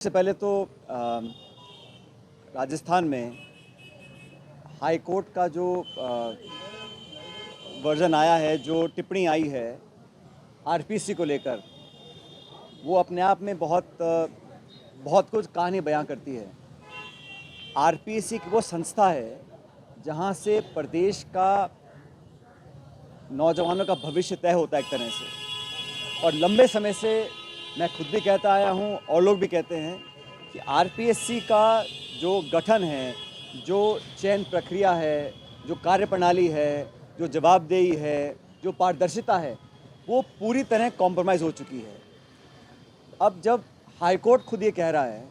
सबसे पहले तो राजस्थान में हाई कोर्ट का जो वर्जन आया है, जो टिप्पणी आई है आरपीएससी को लेकर, वो अपने आप में बहुत कुछ कहानी बयां करती है। आरपीएससी की वो संस्था है जहां से प्रदेश का नौजवानों का भविष्य तय होता है एक तरह से। और लंबे समय से मैं खुद भी कहता आया हूं और लोग भी कहते हैं कि आरपीएससी का जो गठन है, जो चयन प्रक्रिया है, जो कार्यप्रणाली है, जो जवाबदेही है, जो पारदर्शिता है, वो पूरी तरह कॉम्प्रोमाइज़ हो चुकी है। अब जब हाईकोर्ट खुद ये कह रहा है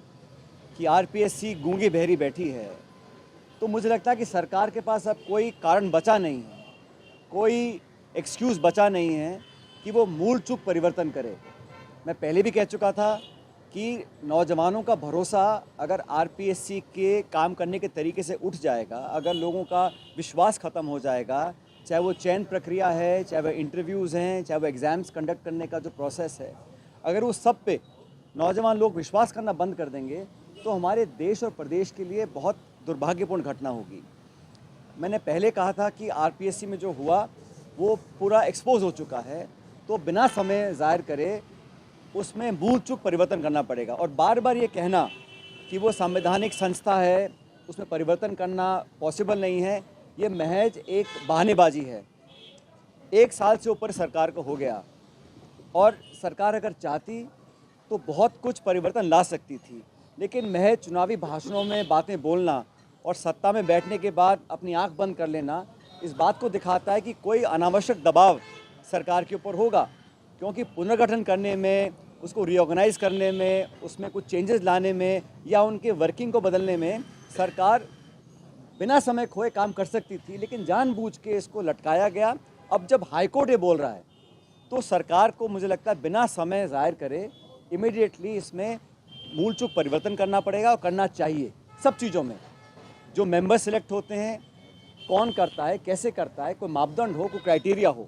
कि आरपीएससी गूंगी बहरी बैठी है, तो मुझे लगता है कि सरकार के पास अब कोई कारण बचा नहीं है, कोई एक्सक्यूज़ बचा नहीं है कि वो मूल चूक परिवर्तन करे। मैं पहले भी कह चुका था कि नौजवानों का भरोसा अगर आरपीएससी के काम करने के तरीके से उठ जाएगा, अगर लोगों का विश्वास ख़त्म हो जाएगा, चाहे वो चयन प्रक्रिया है, चाहे वो इंटरव्यूज़ हैं, चाहे वो एग्ज़ाम्स कंडक्ट करने का जो प्रोसेस है, अगर वो सब पे नौजवान लोग विश्वास करना बंद कर देंगे, तो हमारे देश और प्रदेश के लिए बहुत दुर्भाग्यपूर्ण घटना होगी। मैंने पहले कहा था कि आरपीएससी में जो हुआ वो पूरा एक्सपोज हो चुका है, तो बिना समय ज़ाहिर करे उसमें मूल चूक परिवर्तन करना पड़ेगा। और बार बार ये कहना कि वो संवैधानिक संस्था है, उसमें परिवर्तन करना पॉसिबल नहीं है, ये महज एक बहानेबाजी है। 1 साल से ऊपर सरकार को हो गया और सरकार अगर चाहती तो बहुत कुछ परिवर्तन ला सकती थी, लेकिन महज चुनावी भाषणों में बातें बोलना और सत्ता में बैठने के बाद अपनी आंख बंद कर लेना इस बात को दिखाता है कि कोई अनावश्यक दबाव सरकार के ऊपर होगा। क्योंकि पुनर्गठन करने में, उसको रीऑर्गेनाइज करने में, उसमें कुछ चेंजेस लाने में या उनके वर्किंग को बदलने में सरकार बिना समय खोए काम कर सकती थी, लेकिन जानबूझ के इसको लटकाया गया। अब जब हाईकोर्ट ये बोल रहा है तो सरकार को मुझे लगता है बिना समय ज़ाहिर करे इमीडिएटली इसमें मूल चूक परिवर्तन करना पड़ेगा और करना चाहिए। सब चीज़ों में जो मेंबर सिलेक्ट होते हैं, कौन करता है, कैसे करता है, कोई मापदंड हो, कोई क्राइटेरिया हो।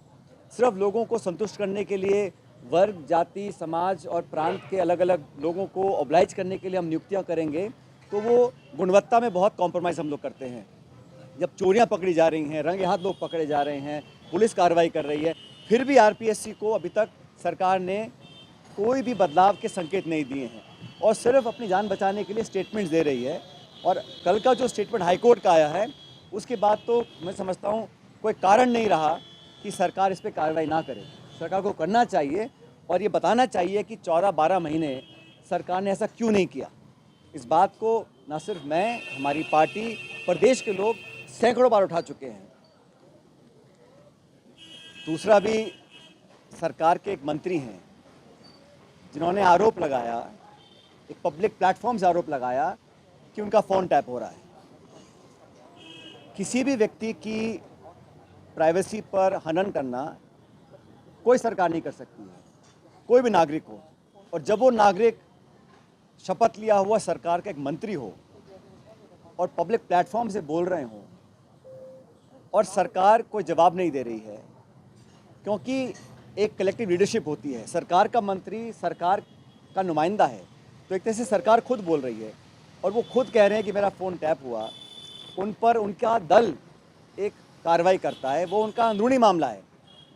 सिर्फ लोगों को संतुष्ट करने के लिए वर्ग, जाति, समाज और प्रांत के अलग अलग लोगों को ऑब्लाइज करने के लिए हम नियुक्तियां करेंगे तो वो गुणवत्ता में बहुत कॉम्प्रोमाइज़ हम लोग करते हैं। जब चोरियां पकड़ी जा रही हैं, रंगे हाथ लोग पकड़े जा रहे हैं, पुलिस कार्रवाई कर रही है, फिर भी आरपीएससी को अभी तक सरकार ने कोई भी बदलाव के संकेत नहीं दिए हैं और सिर्फ अपनी जान बचाने के लिए स्टेटमेंट्स दे रही है। और कल का जो स्टेटमेंट हाईकोर्ट का आया है, उसके बाद तो मैं समझता हूँ कोई कारण नहीं रहा कि सरकार इस पर कार्रवाई ना करे। सरकार को करना चाहिए और ये बताना चाहिए कि 14-12 महीने सरकार ने ऐसा क्यों नहीं किया। इस बात को ना सिर्फ मैं, हमारी पार्टी, प्रदेश के लोग सैकड़ों बार उठा चुके हैं। दूसरा भी, सरकार के एक मंत्री हैं जिन्होंने आरोप लगाया, एक पब्लिक प्लेटफॉर्म से आरोप लगाया कि उनका फ़ोन टैप हो रहा है। किसी भी व्यक्ति की प्राइवेसी पर हनन करना कोई सरकार नहीं कर सकती है, कोई भी नागरिक हो। और जब वो नागरिक शपथ लिया हुआ सरकार का एक मंत्री हो और पब्लिक प्लेटफॉर्म से बोल रहे हो और सरकार कोई जवाब नहीं दे रही है, क्योंकि एक कलेक्टिव लीडरशिप होती है, सरकार का मंत्री सरकार का नुमाइंदा है, तो एक तरह से सरकार खुद बोल रही है और वो खुद कह रहे हैं कि मेरा फ़ोन टैप हुआ। उन पर उनका दल एक कार्रवाई करता है, वो उनका अंदरूनी मामला है।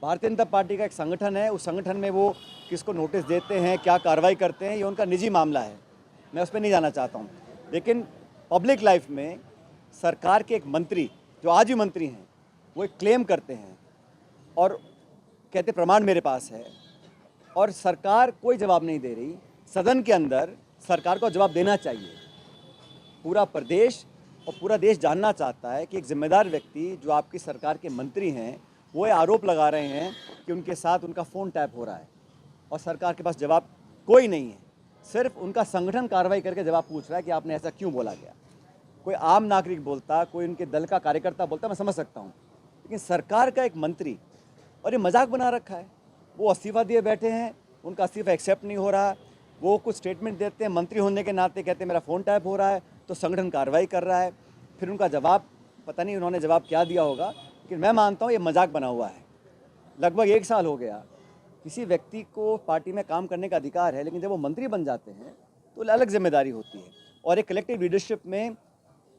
भारतीय जनता पार्टी का एक संगठन है, उस संगठन में वो किसको नोटिस देते हैं, क्या कार्रवाई करते हैं, ये उनका निजी मामला है, मैं उस पर नहीं जाना चाहता हूँ। लेकिन पब्लिक लाइफ में सरकार के एक मंत्री, जो आज भी मंत्री हैं, वो एक क्लेम करते हैं और कहते प्रमाण मेरे पास है, और सरकार कोई जवाब नहीं दे रही। सदन के अंदर सरकार को जवाब देना चाहिए। पूरा प्रदेश और पूरा देश जानना चाहता है कि एक जिम्मेदार व्यक्ति जो आपकी सरकार के मंत्री हैं, वो आरोप लगा रहे हैं कि उनके साथ उनका फ़ोन टैप हो रहा है और सरकार के पास जवाब कोई नहीं है। सिर्फ उनका संगठन कार्रवाई करके जवाब पूछ रहा है कि आपने ऐसा क्यों बोला गया। कोई आम नागरिक बोलता, कोई उनके दल का कार्यकर्ता बोलता, मैं समझ सकता हूँ, लेकिन सरकार का एक मंत्री, और ये मजाक बना रखा है। वो इस्तीफ़ा दिए बैठे हैं, उनका इस्तीफ़ा एक्सेप्ट नहीं हो रहा, वो कुछ स्टेटमेंट देते हैं, मंत्री होने के नाते कहते हैं मेरा फ़ोन टैप हो रहा है, तो संगठन कार्रवाई कर रहा है। फिर उनका जवाब, पता नहीं उन्होंने जवाब क्या दिया होगा, लेकिन मैं मानता हूँ ये मजाक बना हुआ है। लगभग 1 साल हो गया, किसी व्यक्ति को पार्टी में काम करने का अधिकार है, लेकिन जब वो मंत्री बन जाते हैं तो अलग जिम्मेदारी होती है। और एक कलेक्टिव लीडरशिप में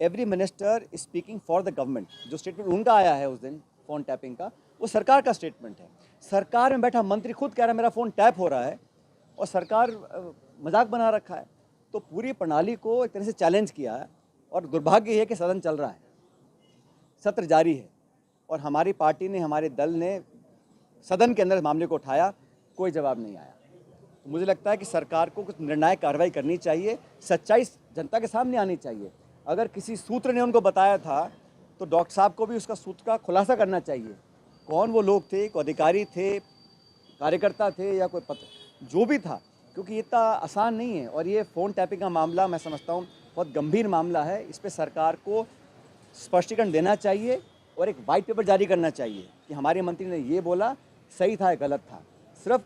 every minister speaking for the government, जो स्टेटमेंट उनका आया है उस दिन फ़ोन टैपिंग का, वो सरकार का स्टेटमेंट है। सरकार में बैठा मंत्री खुद कह रहा है मेरा फ़ोन टैप हो रहा है, और सरकार मजाक बना रखा है। तो पूरी प्रणाली को एक तरह से चैलेंज किया है, और दुर्भाग्य है कि सदन चल रहा है, सत्र जारी है, और हमारी पार्टी ने, हमारे दल ने सदन के अंदर मामले को उठाया, कोई जवाब नहीं आया। तो मुझे लगता है कि सरकार को कुछ निर्णायक कार्रवाई करनी चाहिए, सच्चाई जनता के सामने आनी चाहिए। अगर किसी सूत्र ने उनको बताया था तो डॉक्टर साहब को भी उसका सूत्र का खुलासा करना चाहिए। कौन वो लोग थे, कोई अधिकारी थे, कार्यकर्ता थे, या कोई पत्र जो भी था, क्योंकि ये इतना आसान नहीं है। और ये फ़ोन टैपिंग का मामला मैं समझता हूँ बहुत गंभीर मामला है। इस पर सरकार को स्पष्टीकरण देना चाहिए और एक वाइट पेपर जारी करना चाहिए कि हमारे मंत्री ने ये बोला, सही था या गलत था। सिर्फ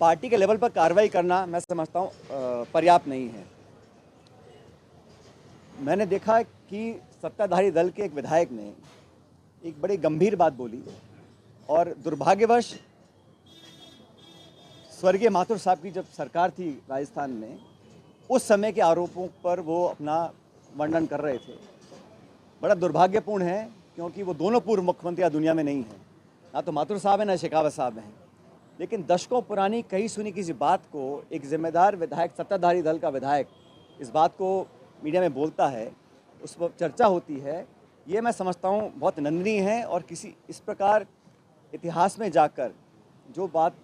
पार्टी के लेवल पर कार्रवाई करना मैं समझता हूँ पर्याप्त नहीं है। मैंने देखा कि सत्ताधारी दल के एक विधायक ने एक बड़ी गंभीर बात बोली, और दुर्भाग्यवश स्वर्गीय माथुर साहब की जब सरकार थी राजस्थान में, उस समय के आरोपों पर वो अपना वर्णन कर रहे थे। बड़ा दुर्भाग्यपूर्ण है, क्योंकि वो दोनों पूर्व मुख्यमंत्री दुनिया में नहीं हैं, ना तो माथुर साहब हैं ना शेखावत साहब हैं। लेकिन दशकों पुरानी कही सुनी किसी बात को एक जिम्मेदार विधायक, सत्ताधारी दल का विधायक इस बात को मीडिया में बोलता है, उस पर चर्चा होती है, ये मैं समझता हूँ बहुत निंदनीय है। और किसी इस प्रकार इतिहास में जाकर जो बात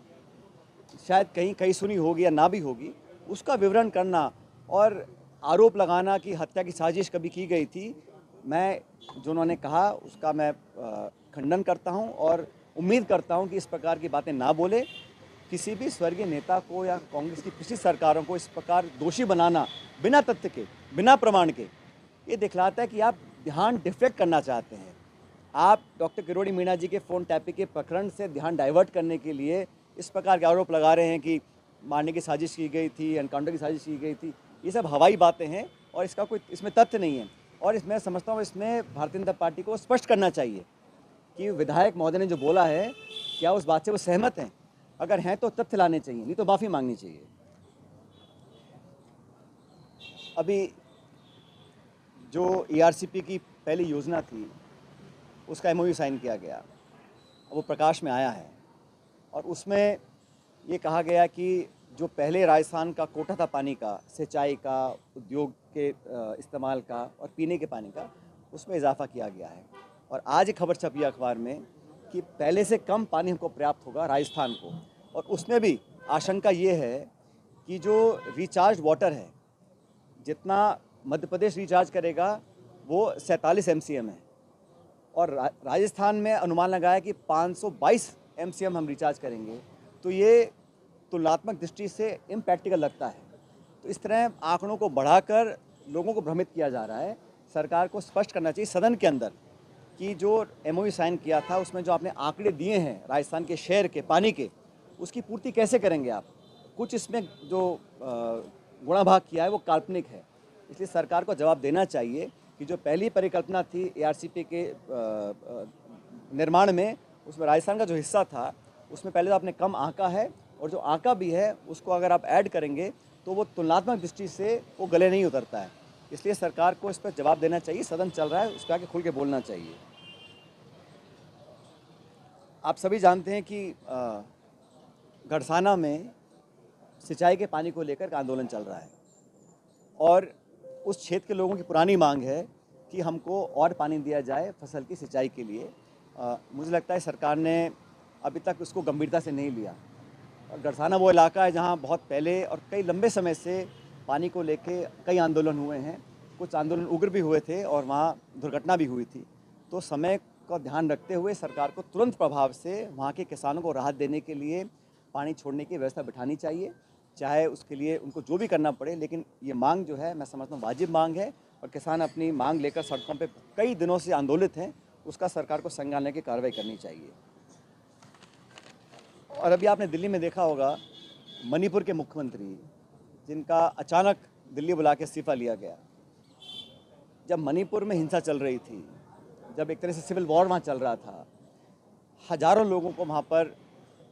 शायद कहीं सुनी होगी या ना भी होगी, उसका विवरण करना और आरोप लगाना कि हत्या की साजिश कभी की गई थी, मैं जो उन्होंने कहा उसका मैं खंडन करता हूं, और उम्मीद करता हूं कि इस प्रकार की बातें ना बोले। किसी भी स्वर्गीय नेता को या कांग्रेस की पिछली सरकारों को इस प्रकार दोषी बनाना बिना तथ्य के, बिना प्रमाण के, ये दिखलाता है कि आप ध्यान डिफ्लेक्ट करना चाहते हैं। आप डॉक्टर किरोड़ी मीणा जी के फ़ोन टैपिंग के प्रकरण से ध्यान डाइवर्ट करने के लिए इस प्रकार के आरोप लगा रहे हैं कि मारने की साजिश की गई थी, एनकाउंटर की साजिश की गई थी। ये सब हवाई बातें हैं, और इसका कोई इसमें तथ्य नहीं है। और इसमें समझता हूँ इसमें भारतीय जनता पार्टी को स्पष्ट करना चाहिए कि विधायक महोदय ने जो बोला है, क्या उस बात से वो सहमत हैं। अगर हैं तो तथ्य लाने चाहिए, नहीं तो माफ़ी मांगनी चाहिए। अभी जो ERCP की पहली योजना थी, उसका MOU साइन किया गया, वो प्रकाश में आया है, और उसमें ये कहा गया कि जो पहले राजस्थान का कोटा था पानी का, सिंचाई का, उद्योग के इस्तेमाल का और पीने के पानी का, उसमें इजाफा किया गया है। और आज एक खबर छपी अखबार में कि पहले से कम पानी हमको प्राप्त होगा राजस्थान को, और उसमें भी आशंका ये है कि जो रिचार्ज वाटर है, जितना मध्य प्रदेश रिचार्ज करेगा वो 47 MCM है, और राजस्थान में अनुमान लगाया कि 522 MCM हम रिचार्ज करेंगे। तो ये तुलनात्मक दृष्टि से इम्प्रैक्टिकल लगता है। तो इस तरह आंकड़ों को बढ़ाकर लोगों को भ्रमित किया जा रहा है। सरकार को स्पष्ट करना चाहिए सदन के अंदर कि जो MOU साइन किया था, उसमें जो आपने आंकड़े दिए हैं राजस्थान के शहर के पानी के, उसकी पूर्ति कैसे करेंगे आप। कुछ इसमें जो गुणा भाग किया है वो काल्पनिक है। इसलिए सरकार को जवाब देना चाहिए कि जो पहली परिकल्पना थी ERCP के निर्माण में, उसमें राजस्थान का जो हिस्सा था उसमें पहले तो आपने कम आंका है, और जो आंका भी है उसको अगर आप ऐड करेंगे तो वो तुलनात्मक दृष्टि से वो गले नहीं उतरता है। इसलिए सरकार को इस पर जवाब देना चाहिए। सदन चल रहा है, उस पर आके खुल के बोलना चाहिए। आप सभी जानते हैं कि गढ़साना में सिंचाई के पानी को लेकर आंदोलन चल रहा है, और उस क्षेत्र के लोगों की पुरानी मांग है कि हमको और पानी दिया जाए फसल की सिंचाई के लिए। मुझे लगता है सरकार ने अभी तक उसको गंभीरता से नहीं लिया। और गढ़साना वो इलाका है जहाँ बहुत पहले और कई लंबे समय से पानी को लेके कई आंदोलन हुए हैं। कुछ आंदोलन उग्र भी हुए थे और वहाँ दुर्घटना भी हुई थी। तो समय का ध्यान रखते हुए सरकार को तुरंत प्रभाव से वहाँ के किसानों को राहत देने के लिए पानी छोड़ने की व्यवस्था बिठानी चाहिए, चाहे उसके लिए उनको जो भी करना पड़े। लेकिन ये मांग जो है मैं समझता हूँ वाजिब मांग है, और किसान अपनी मांग लेकर सड़कों पे कई दिनों से आंदोलित हैं। उसका सरकार को संज्ञान लेकर कार्रवाई करनी चाहिए। और अभी आपने दिल्ली में देखा होगा, मणिपुर के मुख्यमंत्री जिनका अचानक दिल्ली बुला के इस्तीफा लिया गया। जब मणिपुर में हिंसा चल रही थी, जब एक तरह से सिविल वॉर वहाँ चल रहा था, हजारों लोगों को वहाँ पर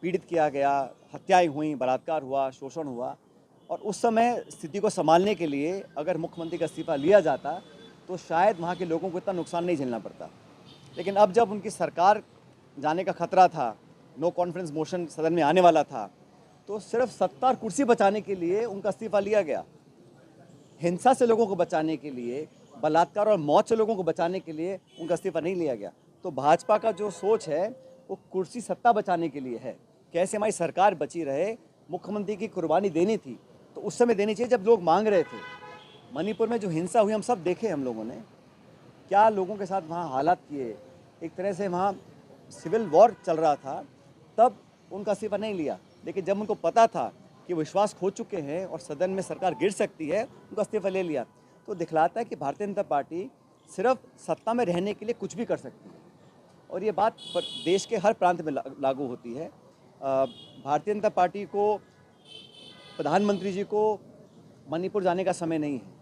पीड़ित किया गया, हत्याएं हुई, बलात्कार हुआ, शोषण हुआ, और उस समय स्थिति को संभालने के लिए अगर मुख्यमंत्री का इस्तीफा लिया जाता तो शायद वहाँ के लोगों को इतना नुकसान नहीं झेलना पड़ता। लेकिन अब जब उनकी सरकार जाने का खतरा था, नो कॉन्फिडेंस मोशन सदन में आने वाला था, तो सिर्फ सत्ता और कुर्सी बचाने के लिए उनका इस्तीफा लिया गया। हिंसा से लोगों को बचाने के लिए, बलात्कार और मौत से लोगों को बचाने के लिए उनका इस्तीफा नहीं लिया गया। तो भाजपा का जो सोच है वो कुर्सी सत्ता बचाने के लिए है, कैसे हमारी सरकार बची रहे। मुख्यमंत्री की कुर्बानी देनी थी तो उस समय देनी चाहिए जब लोग मांग रहे थे। मणिपुर में जो हिंसा हुई हम सब देखे, हम लोगों ने क्या लोगों के साथ वहाँ हालात किए, एक तरह से वहाँ सिविल वॉर चल रहा था, तब उनका इस्तीफा नहीं लिया। लेकिन जब उनको पता था कि विश्वास खो चुके हैं और सदन में सरकार गिर सकती है, उनका इस्तीफा ले लिया। तो दिखलाता है कि भारतीय जनता पार्टी सिर्फ सत्ता में रहने के लिए कुछ भी कर सकती है, और ये बात देश के हर प्रांत में लागू होती है। भारतीय जनता पार्टी को, प्रधानमंत्री जी को मणिपुर जाने का समय नहीं है,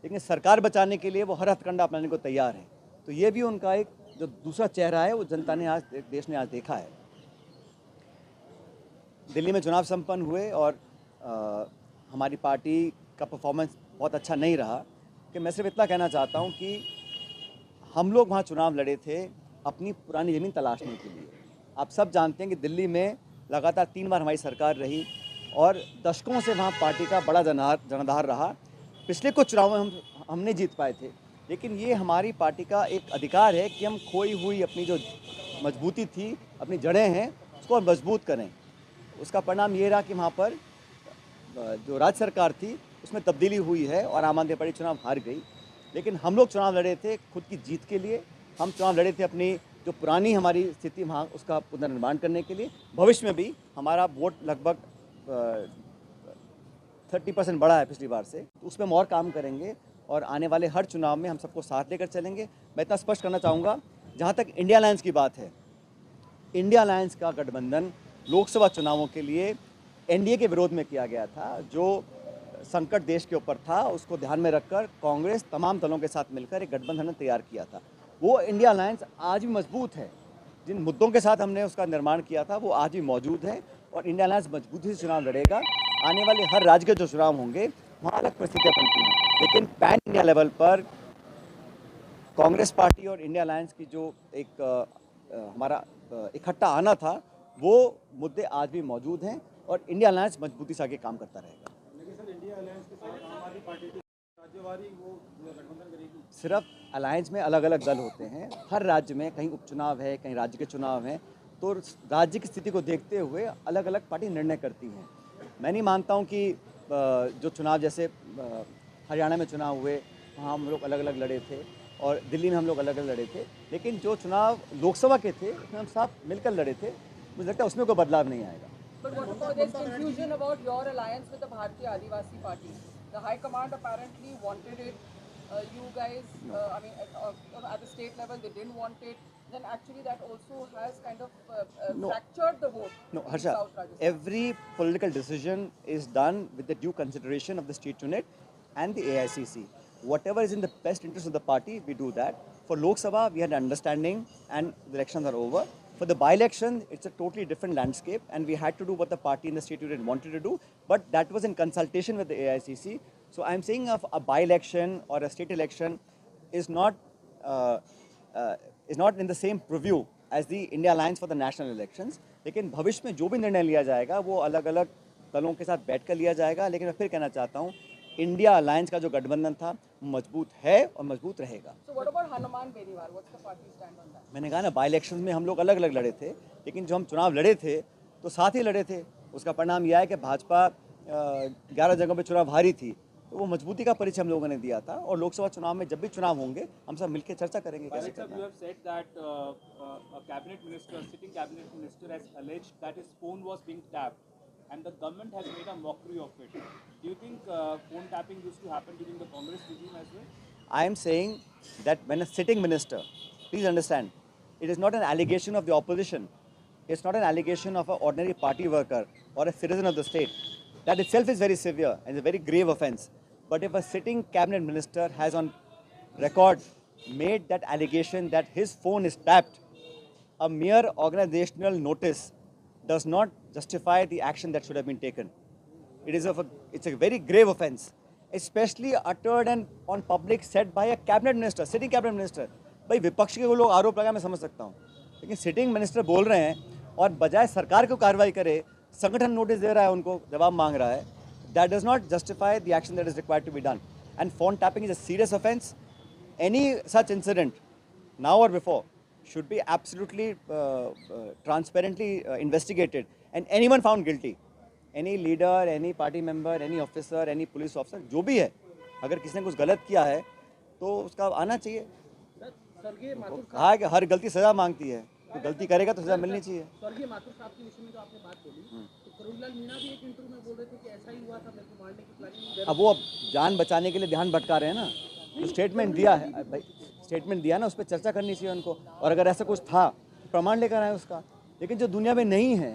लेकिन सरकार बचाने के लिए वो हर हथकंडा अपनाने को तैयार है। तो ये भी उनका एक जो दूसरा चेहरा है वो जनता ने आज, देश ने आज देखा है। दिल्ली में चुनाव संपन्न हुए और हमारी पार्टी का परफॉर्मेंस बहुत अच्छा नहीं रहा। कि मैं सिर्फ इतना कहना चाहता हूँ कि हम लोग वहाँ चुनाव लड़े थे अपनी पुरानी ज़मीन तलाशने के लिए। आप सब जानते हैं कि दिल्ली में लगातार 3 बार हमारी सरकार रही और दशकों से वहाँ पार्टी का बड़ा जनाधार रहा। पिछले कुछ चुनावों में हम नहीं जीत पाए थे, लेकिन ये हमारी पार्टी का एक अधिकार है कि हम खोई हुई अपनी जो मजबूती थी, अपनी जड़ें हैं, उसको मजबूत करें। उसका परिणाम ये रहा कि वहाँ पर जो राज्य सरकार थी उसमें तब्दीली हुई है और आम आदमी पार्टी चुनाव हार गई। लेकिन हम लोग चुनाव लड़े थे खुद की जीत के लिए, हम चुनाव लड़े थे अपनी जो पुरानी हमारी स्थिति वहाँ उसका पुनर्निर्माण करने के लिए। भविष्य में भी हमारा वोट लगभग 30% बढ़ा है पिछली बार से, तो उसमें हम और काम करेंगे और आने वाले हर चुनाव में हम सबको साथ लेकर चलेंगे। मैं इतना स्पष्ट करना चाहूँगा, जहाँ तक इंडिया अलायंस की बात है, इंडिया अलायंस का गठबंधन लोकसभा चुनावों के लिए एनडीए के विरोध में किया गया था। जो संकट देश के ऊपर था उसको ध्यान में रखकर कांग्रेस तमाम दलों के साथ मिलकर एक गठबंधन तैयार किया था। वो इंडिया अलायंस आज भी मजबूत है। जिन मुद्दों के साथ हमने उसका निर्माण किया था वो आज भी मौजूद है और इंडिया अलायंस मजबूती से चुनाव लड़ेगा। आने वाले हर राज्य के जो चुनाव होंगे वहाँ अलग परिस्थितियाँ बनती हैं, लेकिन पैन इंडिया लेवल पर कांग्रेस पार्टी और इंडिया अलायंस की जो एक हमारा इकट्ठा आना था, वो मुद्दे आज भी मौजूद हैं और इंडिया अलायंस मजबूती से आगे काम करता रहेगा। इंडिया अलायंस के साथ आम आदमी पार्टी राज्यवारी वो गठबंधन करेगी? सिर्फ अलायंस में अलग अलग दल होते हैं, हर राज्य में कहीं उपचुनाव है, कहीं राज्य के चुनाव हैं, तो राज्य की स्थिति को देखते हुए अलग अलग पार्टी निर्णय करती हैं। मैं नहीं मानता हूँ कि जो चुनाव जैसे हरियाणा में चुनाव हुए वहाँ हम लोग अलग अलग लड़े थे और दिल्ली में हम लोग अलग अलग लड़े थे, लेकिन जो चुनाव लोकसभा के थे उसमें हम सब मिलकर लड़े थे। मुझे लगता है उसमें कोई बदलाव नहीं आएगा। But what about this confusion about your alliance with the Bharatiya Adivasi Party? The High Command apparently wanted it. You guys, I mean, at the state level, they didn't want it. Then actually that also has kind of fractured the vote. No, Harsha, every political decision is done with the due consideration of the state unit and the AICC. Whatever is in the best interest of the party, we do that. For Lok Sabha, we had understanding and the elections are over. For the by-election, it's a totally different landscape and we had to do what the party in the state unit wanted to do, but that was in consultation with the AICC. So I'm saying a by-election or a state election is not in the same purview as the India Alliance for the national elections. लेकिन भविष्य में जो भी निर्णय लिया जाएगा वो अलग अलग दलों के साथ बैठकर लिया जाएगा। लेकिन मैं फिर कहना चाहता हूँ, इंडिया अलायंस का जो गठबंधन था मजबूत है और मजबूत रहेगा। So what about Hanuman Beniwal? What's the party stand on that? मैंने कहा ना, बाई इलेक्शन में हम लोग अलग अलग लड़े थे, लेकिन जो हम चुनाव लड़े थे तो साथ ही लड़े थे। उसका परिणाम यह है कि भाजपा 11 जगहों पे चुनाव हारी थी, तो वो मजबूती का परिचय हम लोगों ने दिया था। और लोकसभा चुनाव में जब भी चुनाव होंगे हम सब मिलकर चर्चा करेंगे कैसे करना है। And the government has made a mockery of it. Do you think phone tapping used to happen during the Congress regime as well? I am saying that when a sitting minister, please understand, it is not an allegation of the opposition. It's not an allegation of an ordinary party worker or a citizen of the state. That itself is very severe and a very grave offence. But if a sitting cabinet minister has on record made that allegation that his phone is tapped, a mere organizational notice does not justify the action that should have been taken. It's a very grave offence, especially uttered and on public said by a cabinet minister, sitting cabinet minister. भाई विपक्ष के वो लोग आरोप लगा मैं समझ सकता हूँ, लेकिन सिटिंग मिनिस्टर बोल रहे हैं और बजाय सरकार को कार्रवाई करे संगठन नोटिस दे रहा है, उनको जवाब मांग रहा है. That does not justify the action that is required to be done. And phone tapping is a serious offence. Any such incident, now or before, should be absolutely transparently investigated, and anyone found guilty, any leader, any party member, any officer, any police officer, जो भी है, अगर किसी ने कुछ गलत किया है तो उसका आना चाहिए. कहा है कि हर गलती सजा मांगती है, तो गलती करेगा तो सजा मिलनी चाहिए. स्वर्गीय माथुर साहब के विषय में जो आपने बात बोली, तो करुणलाल मीणा भी एक इंटरव्यू में बोल रहे थे कि ऐसा ही हुआ था, मेरे को मारने की प्लानिंग. अब वो जान बचाने के लिए ध्यान भटका रहे हैं ना. जो स्टेटमेंट दिया है भाई, स्टेटमेंट दिया ना, उस पर चर्चा करनी चाहिए उनको. और अगर ऐसा कुछ था तो प्रमाण लेकर आए उसका. लेकिन जो दुनिया में नहीं है,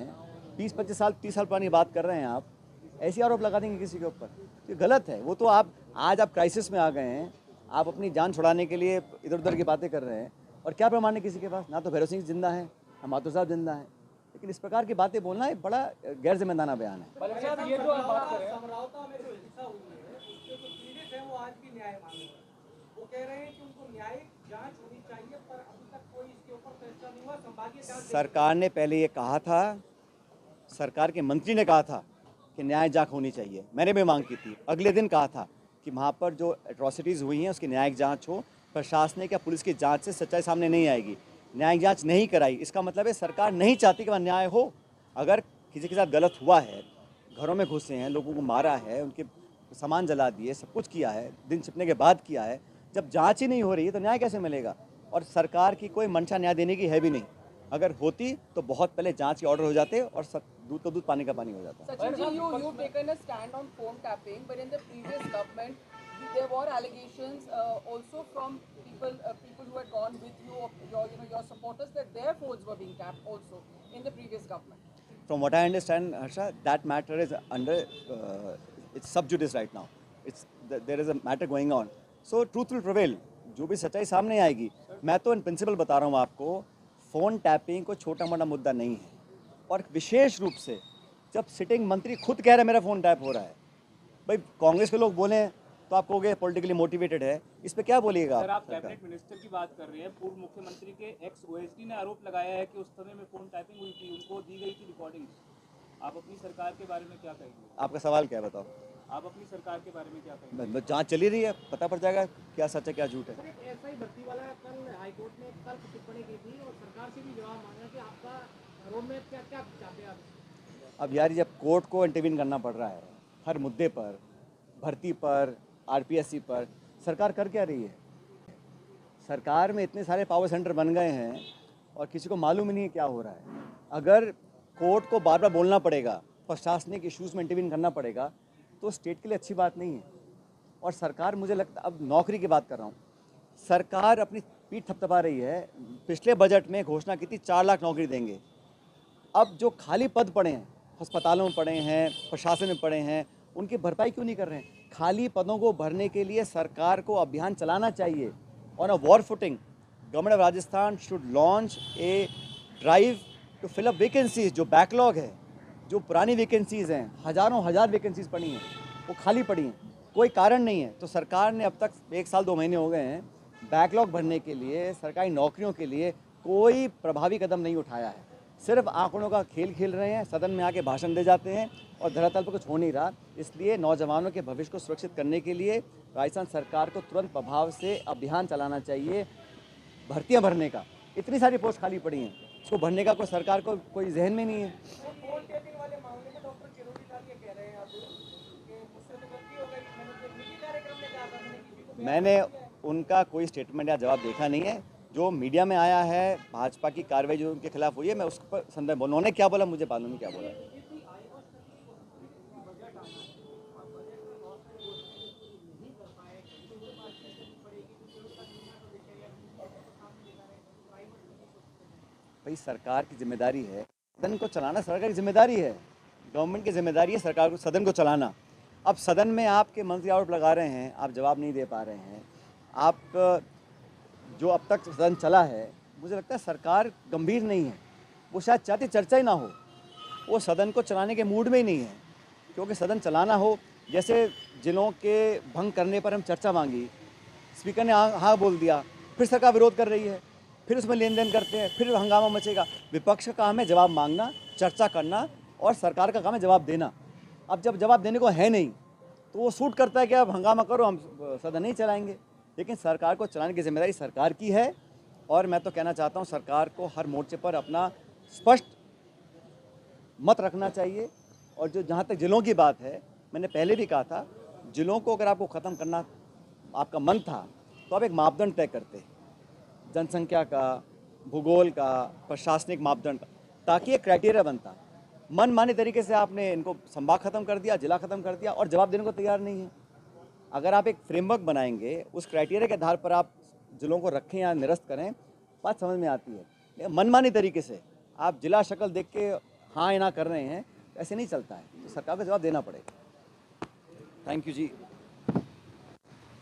20-25 साल 30 साल पुरानी बात कर रहे हैं आप, ऐसी आरोप लगा देंगे किसी के ऊपर, ये गलत है. वो तो आप आज आप क्राइसिस में आ गए हैं, आप अपनी जान छुड़ाने के लिए इधर उधर की बातें कर रहे हैं, और क्या प्रमाण है किसी के पास? ना तो भैरव सिंह जिंदा है, ना माथुर साहब जिंदा है. लेकिन इस प्रकार की बातें बोलना एक बड़ा गैर जिम्मेदाराना बयान है. ये जो आप बात कर रहे हैं, समरावता में जो हिंसा हुई है, उसके जो पीड़ित हैं वो आज भी न्याय मांग रहे हैं. वो कह रहे हैं कि उनको न्यायिक जांच होनी चाहिए, पर अभी तक कोई इसके ऊपर फैसला नहीं हुआ. संभागीय जांच सरकार ने पहले ये कहा था, सरकार के मंत्री ने कहा था कि न्याय जांच होनी चाहिए. मैंने भी मांग की थी. अगले दिन कहा था कि वहाँ पर जो एट्रॉसिटीज़ हुई हैं उसकी न्यायिक जांच हो. प्रशासनिक या पुलिस की जांच से सच्चाई सामने नहीं आएगी. न्यायिक जांच नहीं कराई, इसका मतलब है सरकार नहीं चाहती कि वहाँ न्याय हो. अगर किसी के साथ गलत हुआ है, घरों में घुसे हैं, लोगों को मारा है, उनके सामान जला दिए, सब कुछ किया है, दिन छिपने के बाद किया है, जब जांच ही नहीं हो रही है तो न्याय कैसे मिलेगा? और सरकार की कोई मंशा न्याय देने की है भी नहीं. अगर होती तो बहुत पहले जांच के ऑर्डर हो जाते और दूध का दूध पानी का पानी हो जाता. Sachin ji, you've taken a stand on phone tapping, but in the previous government, there were allegations also from people who had gone with you, your supporters, that their phones were being tapped also in the previous government. From what I understand, Harsha, that matter is under it's sub judice right now. There is a matter going on. So truth will prevail. जो भी सच्चाई सामने आएगी. मैं तो in principle बता रहा हूँ आपको, फ़ोन टैपिंग कोई छोटा मोटा मुद्दा नहीं है. और विशेष रूप से जब सिटिंग मंत्री खुद कह रहे हैं मेरा फ़ोन टैप हो रहा है, भाई कांग्रेस के लोग बोले तो आप कहोगे पॉलिटिकली मोटिवेटेड है. इस पे क्या बोलिएगा? सर, आप कैबिनेट मिनिस्टर की बात कर रहे हैं. पूर्व मुख्यमंत्री के एक्स ओएसडी ने आरोप लगाया है कि उस समय में फोन टाइपिंग हुई थी, उनको दी गई थी रिकॉर्डिंग. आप अपनी सरकार के बारे में क्या कहेंगे? आपका सवाल क्या है बताओ? आप अपनी सरकार के बारे में क्या कहेंगे? जांच चली रही है, पता पड़ जाएगा क्या सच है क्या झूठ है. ऐसा ही भर्ती वाला कल हाईकोर्ट में कल टिप्पणी की थी और सरकार से भी जवाब मांगा कि आपका रोड मैप क्या क्या चाहते हैं आप. अब यार जब कोर्ट को इंटरवीन करना पड़ रहा है हर मुद्दे पर, भर्ती पर, आरपीएससी पर, सरकार कर क्या रही है? सरकार में इतने सारे पावर सेंटर बन गए हैं और किसी को मालूम ही नहीं है क्या हो रहा है. अगर कोर्ट को बार बार बोलना पड़ेगा, प्रशासनिक इश्यूज़ में इंटरवीन करना पड़ेगा, तो स्टेट के लिए अच्छी बात नहीं है. और सरकार, मुझे लगता, अब नौकरी की बात कर रहा हूँ, सरकार अपनी पीठ थपथपा रही है. पिछले बजट में घोषणा की थी 4 लाख नौकरी देंगे. अब जो खाली पद पड़े हैं, अस्पतालों में पड़े हैं, प्रशासन में पड़े हैं, उनकी भरपाई क्यों नहीं कर रहे हैं? खाली पदों को भरने के लिए सरकार को अभियान चलाना चाहिए. On a war footing, government of Rajasthan should launch a drive to fill up vacancies. जो बैकलॉग है, जो पुरानी वैकेंसीज़ हैं, हजार वैकेंसीज पड़ी हैं, वो खाली पड़ी हैं, कोई कारण नहीं है. तो सरकार ने अब तक 1 साल 2 महीने हो गए हैं, बैकलॉग भरने के लिए, सरकारी नौकरियों के लिए कोई प्रभावी कदम नहीं उठाया है. सिर्फ आंकड़ों का खेल खेल रहे हैं, सदन में आके भाषण दे जाते हैं और धरातल पर कुछ हो नहीं रहा. इसलिए नौजवानों के भविष्य को सुरक्षित करने के लिए राजस्थान सरकार को तुरंत प्रभाव से अभियान चलाना चाहिए भर्तियां भरने का. इतनी सारी पोस्ट खाली पड़ी हैं, उसको भरने का कोई सरकार को कोई जहन में नहीं है. फोन टैपिंग वाले मामले में डॉक्टर किरोड़ी साहब ये कह रहे हैं अब कि मुझसे तो गलती हो गई, मैंने तो निजी कार्यक्रम में कहा था, मैंने किसी को मैंने उनका कोई स्टेटमेंट या जवाब देखा नहीं है. जो मीडिया में आया है, भाजपा की कार्रवाई जो उनके खिलाफ हुई है, मैं उस पर संदर्भ, उन्होंने क्या बोला मुझे मालूम नहीं क्या बोला. भाई सरकार की जिम्मेदारी है सदन को चलाना, सरकार की जिम्मेदारी है, गवर्नमेंट की जिम्मेदारी है सरकार को सदन को चलाना. अब सदन में आपके मंत्री आरोप लगा रहे हैं, आप जवाब नहीं दे पा रहे हैं. आप जो अब तक सदन चला है, मुझे लगता है सरकार गंभीर नहीं है. वो शायद चाहती चर्चा ही ना हो, वो सदन को चलाने के मूड में ही नहीं है, क्योंकि सदन चलाना हो, जैसे जिलों के भंग करने पर हम चर्चा मांगी, स्पीकर ने हाँ बोल दिया, फिर सरकार विरोध कर रही है, फिर उसमें लेन देन करते हैं, फिर हंगामा मचेगा। विपक्ष का काम है जवाब मांगना, चर्चा करना, और सरकार का काम है जवाब देना। अब जब जवाब देने को है नहीं तो वो सूट करता है कि अब हंगामा करो, हम सदन नहीं चलाएंगे। लेकिन सरकार को चलाने की जिम्मेदारी सरकार की है, और मैं तो कहना चाहता हूँ सरकार को हर मोर्चे पर अपना स्पष्ट मत रखना चाहिए। और जो जहाँ तक जिलों की बात है, मैंने पहले भी कहा था, जिलों को अगर आपको ख़त्म करना आपका मन था तो आप एक मापदंड तय करते, जनसंख्या का, भूगोल का, प्रशासनिक मापदंड का, ताकि एक क्राइटेरिया बनता। मनमाने तरीके से आपने इनको संभाग ख़त्म कर दिया, जिला ख़त्म कर दिया, और जवाब देने को तैयार नहीं है। अगर आप एक फ्रेमवर्क बनाएंगे, उस क्राइटेरिया के आधार पर आप जिलों को रखें या निरस्त करें, बात समझ में आती है। लेकिन मनमानी तरीके से आप जिला शक्ल देख के हाँ या ना कर रहे हैं, ऐसे नहीं चलता है। तो सरकार को जवाब देना पड़ेगा। Thank you ji.